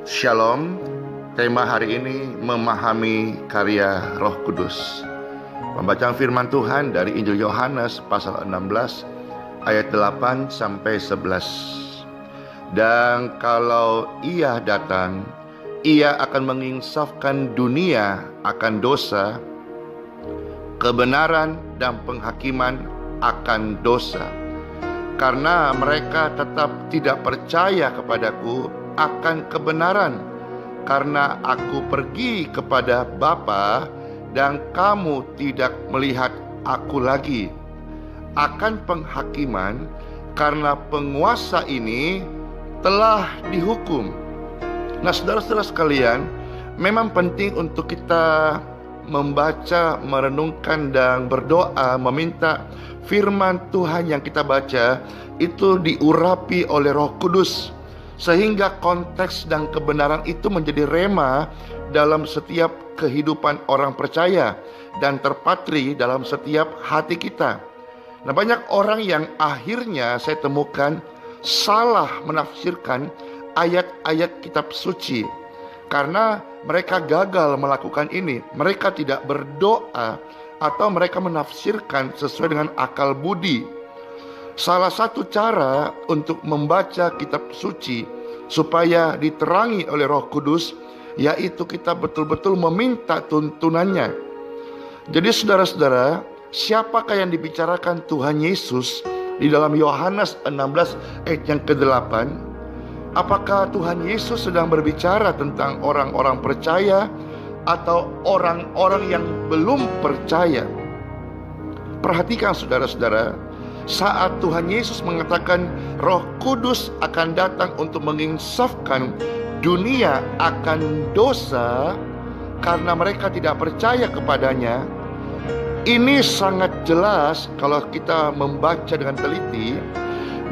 Shalom. Tema hari ini memahami karya Roh Kudus. Pembacaan firman Tuhan dari Injil Yohanes pasal 16 ayat 8 sampai 11. Dan kalau Ia datang, Ia akan menginsafkan dunia akan dosa, kebenaran dan penghakiman akan dosa. Karena mereka tetap tidak percaya kepadaku akan kebenaran, karena aku pergi kepada Bapa dan kamu tidak melihat aku lagi. Akan penghakiman, karena penguasa ini telah dihukum. Nah, saudara-saudara sekalian, memang penting untuk kita membaca, merenungkan dan berdoa, meminta firman Tuhan yang kita baca itu diurapi oleh Roh Kudus, sehingga konteks dan kebenaran itu menjadi rema dalam setiap kehidupan orang percaya dan terpatri dalam setiap hati kita. Nah, banyak orang yang akhirnya saya temukan salah menafsirkan ayat-ayat kitab suci karena mereka gagal melakukan ini. Mereka tidak berdoa atau mereka menafsirkan sesuai dengan akal budi. Salah satu cara untuk membaca kitab suci supaya diterangi oleh Roh Kudus, yaitu kita betul-betul meminta tuntunannya. Jadi saudara-saudara, siapakah yang dibicarakan Tuhan Yesus di dalam Yohanes 16 ayat yang ke-8? Apakah Tuhan Yesus sedang berbicara tentang orang-orang percaya atau orang-orang yang belum percaya? Perhatikan saudara-saudara, saat Tuhan Yesus mengatakan Roh Kudus akan datang untuk menginsafkan dunia akan dosa karena mereka tidak percaya kepadanya, ini sangat jelas kalau kita membaca dengan teliti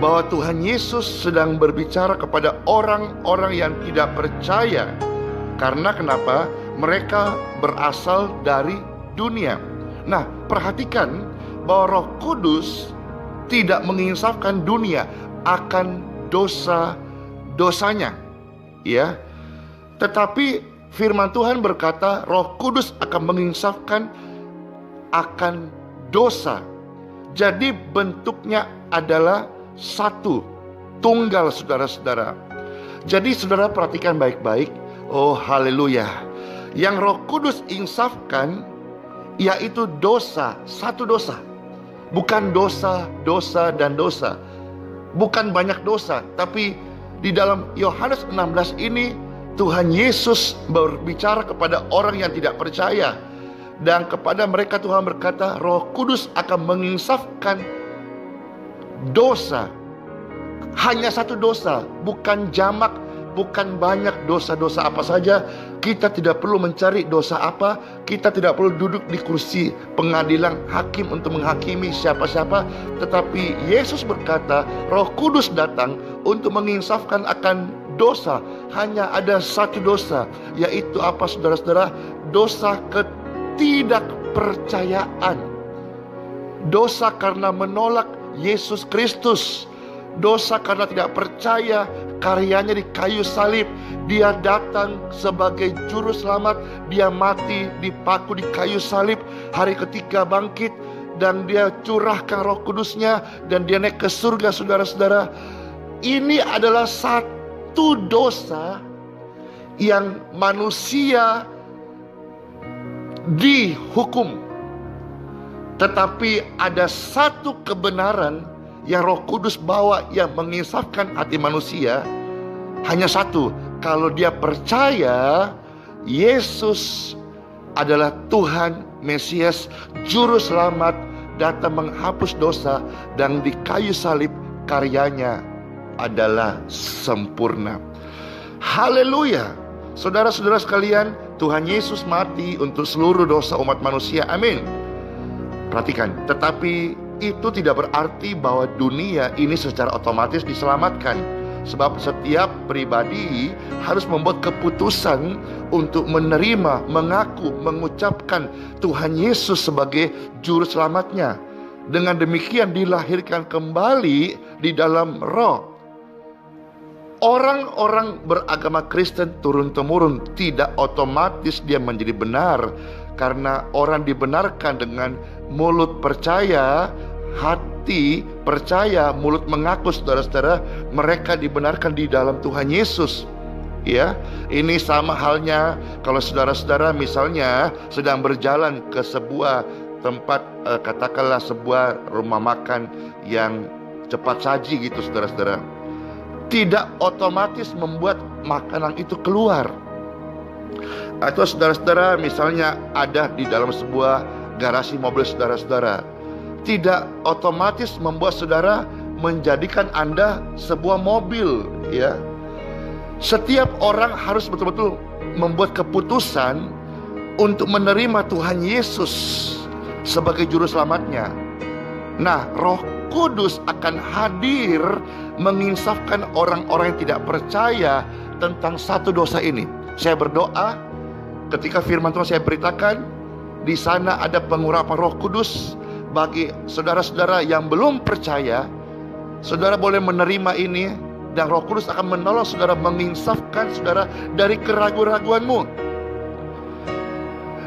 bahwa Tuhan Yesus sedang berbicara kepada orang-orang yang tidak percaya. Karena kenapa? Mereka berasal dari dunia. Nah, perhatikan bahwa Roh Kudus tidak menginsafkan dunia akan dosa-dosanya, ya. Tetapi firman Tuhan berkata Roh Kudus akan menginsafkan akan dosa. Jadi bentuknya adalah satu, tunggal, saudara-saudara. Jadi saudara perhatikan baik-baik. Oh haleluya. Yang Roh Kudus insafkan yaitu dosa, satu dosa. Bukan dosa, dosa, dan dosa. Bukan banyak dosa. Tapi di dalam Yohanes 16 ini Tuhan Yesus berbicara kepada orang yang tidak percaya. Dan kepada mereka Tuhan berkata Roh Kudus akan menginsafkan dosa. Hanya satu dosa, bukan jamak, bukan banyak dosa-dosa apa saja. Kita tidak perlu mencari dosa apa. Kita tidak perlu duduk di kursi pengadilan hakim untuk menghakimi siapa-siapa. Tetapi Yesus berkata Roh Kudus datang untuk menginsafkan akan dosa. Hanya ada satu dosa, yaitu apa saudara-saudara? Dosa ketidakpercayaan. Dosa karena menolak Yesus Kristus. Dosa karena tidak percaya karyanya di kayu salib. Dia datang sebagai juru selamat. Dia mati dipaku di kayu salib. Hari ketiga bangkit. Dan dia curahkan Roh Kudusnya. Dan dia naik ke surga, saudara-saudara. Ini adalah satu dosa yang manusia dihukum. Tetapi ada satu kebenaran yang Roh Kudus bawa yang menginsafkan hati manusia. Hanya satu, kalau dia percaya Yesus adalah Tuhan Mesias, Juru Selamat, datang menghapus dosa, dan di kayu salib karyanya adalah sempurna. Haleluya. Saudara-saudara sekalian, Tuhan Yesus mati untuk seluruh dosa umat manusia. Amin. Perhatikan, tetapi itu tidak berarti bahwa dunia ini secara otomatis diselamatkan. Sebab setiap pribadi harus membuat keputusan untuk menerima, mengaku, mengucapkan Tuhan Yesus sebagai juru selamatnya. Dengan demikian dilahirkan kembali di dalam roh. Orang-orang beragama Kristen turun-temurun tidak otomatis dia menjadi benar, karena orang dibenarkan dengan mulut percaya, hati percaya, mulut mengaku. Saudara-saudara, mereka dibenarkan di dalam Tuhan Yesus. Ya, ini sama halnya kalau saudara-saudara misalnya sedang berjalan ke sebuah tempat, katakanlah sebuah rumah makan yang cepat saji gitu, saudara-saudara, tidak otomatis membuat makanan itu keluar. Atau saudara-saudara misalnya ada di dalam sebuah garasi mobil saudara-saudara, tidak otomatis membuat saudara menjadikan Anda sebuah mobil, ya. Setiap orang harus betul-betul membuat keputusan untuk menerima Tuhan Yesus sebagai juru selamatnya. Nah, Roh Kudus akan hadir menginsafkan orang-orang yang tidak percaya tentang satu dosa ini. Saya berdoa ketika firman Tuhan saya beritakan, di sana ada pengurapan Roh Kudus bagi saudara-saudara yang belum percaya. Saudara boleh menerima ini, dan Roh Kudus akan menolong saudara, menginsafkan saudara dari keraguan-raguanmu.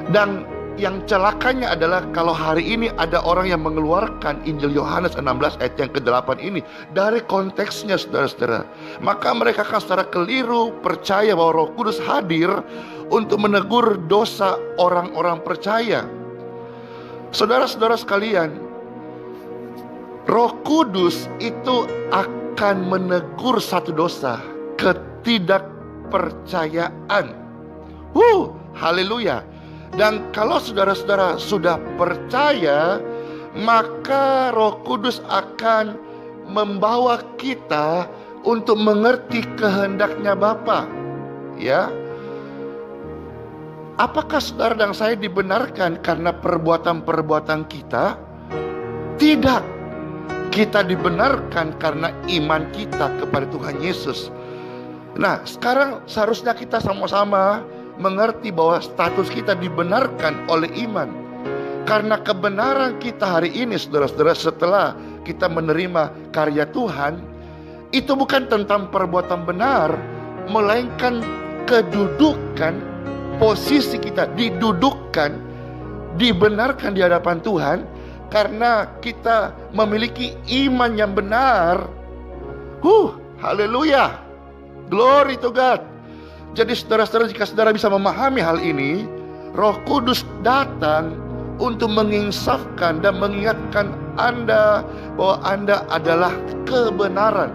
Dan yang celakanya adalah kalau hari ini ada orang yang mengeluarkan Injil Yohanes 16 ayat yang ke-8 ini dari konteksnya, saudara-saudara, maka mereka akan secara keliru percaya bahwa Roh Kudus hadir untuk menegur dosa orang-orang percaya. Saudara-saudara sekalian, Roh Kudus itu akan menegur satu dosa, ketidakpercayaan. Haleluya. Dan kalau saudara-saudara sudah percaya, maka Roh Kudus akan membawa kita untuk mengerti kehendaknya Bapa. Ya. Apakah saudara dan saya dibenarkan karena perbuatan-perbuatan kita? Tidak. Kita dibenarkan karena iman kita kepada Tuhan Yesus. Nah, sekarang seharusnya kita sama-sama mengerti bahwa status kita dibenarkan oleh iman. Karena kebenaran kita hari ini, saudara-saudara, setelah kita menerima karya Tuhan, itu bukan tentang perbuatan benar, melainkan kedudukan, posisi kita didudukkan, dibenarkan di hadapan Tuhan, karena kita memiliki iman yang benar. Haleluya. Glory to God. Jadi saudara-saudara, jika saudara bisa memahami hal ini, Roh Kudus datang untuk menginsafkan dan mengingatkan Anda bahwa Anda adalah kebenaran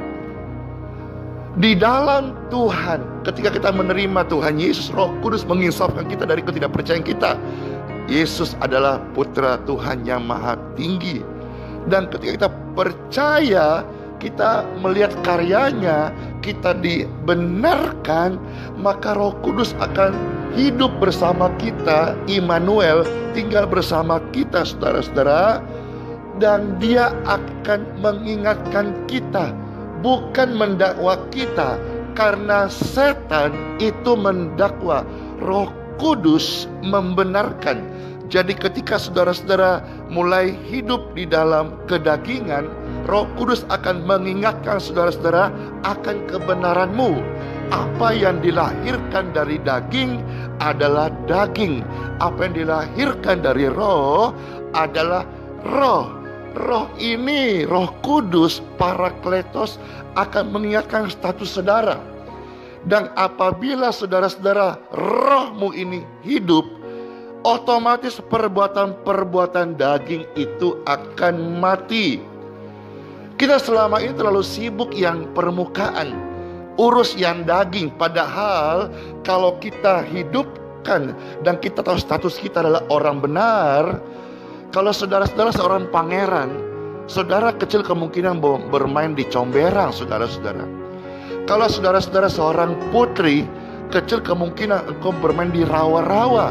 di dalam Tuhan. Ketika kita menerima Tuhan Yesus, Roh Kudus menginsafkan kita dari ketidakpercayaan kita. Yesus adalah Putra Tuhan yang Maha Tinggi. Dan ketika kita percaya, kita melihat karyanya, kita dibenarkan, maka Roh Kudus akan hidup bersama kita. Immanuel tinggal bersama kita, saudara-saudara. Dan dia akan mengingatkan kita, bukan mendakwa kita, karena setan itu mendakwa, Roh Kudus membenarkan. Jadi ketika saudara-saudara mulai hidup di dalam kedagingan, Roh Kudus akan mengingatkan saudara-saudara akan kebenaranmu. Apa yang dilahirkan dari daging adalah daging. Apa yang dilahirkan dari roh adalah roh. Roh ini, Roh Kudus, Parakletos, akan mengingatkan status saudara. Dan apabila saudara-saudara rohmu ini hidup, otomatis perbuatan-perbuatan daging itu akan mati. Kita selama ini terlalu sibuk yang permukaan, urus yang daging. Padahal kalau kita hidupkan dan kita tahu status kita adalah orang benar. Kalau saudara-saudara seorang pangeran, saudara kecil kemungkinan bermain di comberang, saudara-saudara. Kalau saudara-saudara seorang putri, kecil kemungkinan engkau bermain di rawa-rawa.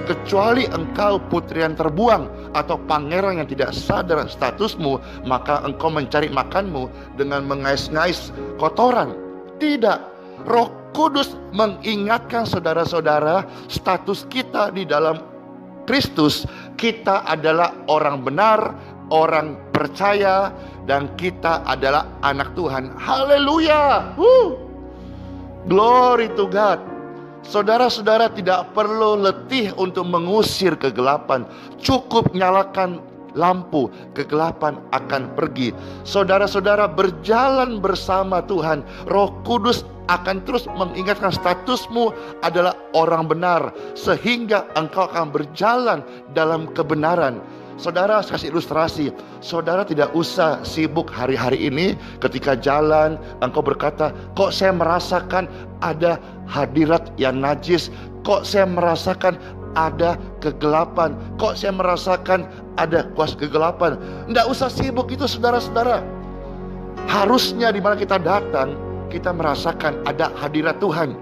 Kecuali engkau putri yang terbuang atau pangeran yang tidak sadar statusmu, maka engkau mencari makanmu dengan mengais-ngais kotoran. Tidak. Roh Kudus mengingatkan saudara-saudara status kita di dalam Kristus. Kita adalah orang benar, orang percaya, dan kita adalah anak Tuhan. Haleluya. Glory to God. Saudara-saudara tidak perlu letih untuk mengusir kegelapan. Cukup nyalakan lampu, kegelapan akan pergi. Saudara-saudara berjalan bersama Tuhan, Roh Kudus akan terus mengingatkan statusmu adalah orang benar, sehingga engkau akan berjalan dalam kebenaran. Saudara, saya kasih ilustrasi. Saudara tidak usah sibuk hari-hari ini ketika jalan, engkau berkata, kok saya merasakan ada hadirat yang najis, kok saya merasakan ada kegelapan, kok saya merasakan ada kuasa kegelapan. Tidak usah sibuk itu, saudara-saudara. Harusnya di mana kita datang, kita merasakan ada hadirat Tuhan.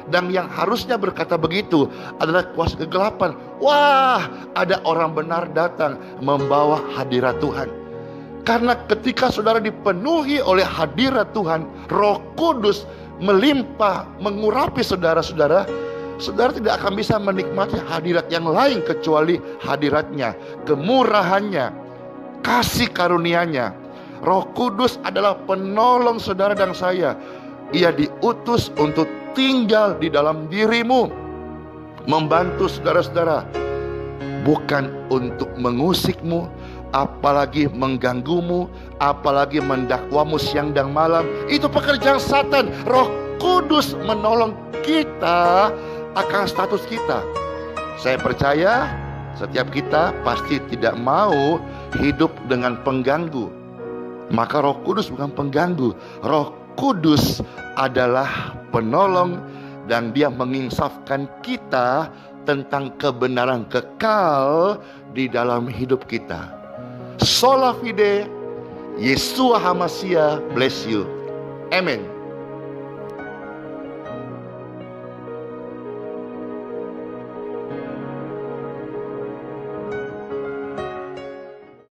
Dan yang harusnya berkata begitu adalah kuasa kegelapan. Wah, ada orang benar datang membawa hadirat Tuhan. Karena ketika saudara dipenuhi oleh hadirat Tuhan, Roh Kudus melimpah mengurapi saudara-saudara, saudara tidak akan bisa menikmati hadirat yang lain kecuali hadiratnya, kemurahannya, kasih karunia-Nya. Roh Kudus adalah penolong saudara dan saya. Ia diutus untuk tinggal di dalam dirimu, membantu saudara-saudara, bukan untuk mengusikmu, apalagi mengganggumu, apalagi mendakwamu siang dan malam. Itu pekerjaan Satan. Roh Kudus menolong kita akan status kita. Saya percaya setiap kita pasti tidak mau hidup dengan pengganggu. Maka Roh Kudus bukan pengganggu. Roh Kudus adalah penolong, dan Dia menginsafkan kita tentang kebenaran kekal di dalam hidup kita. Sola fide, Yeshua HaMashiach bless you. Amen.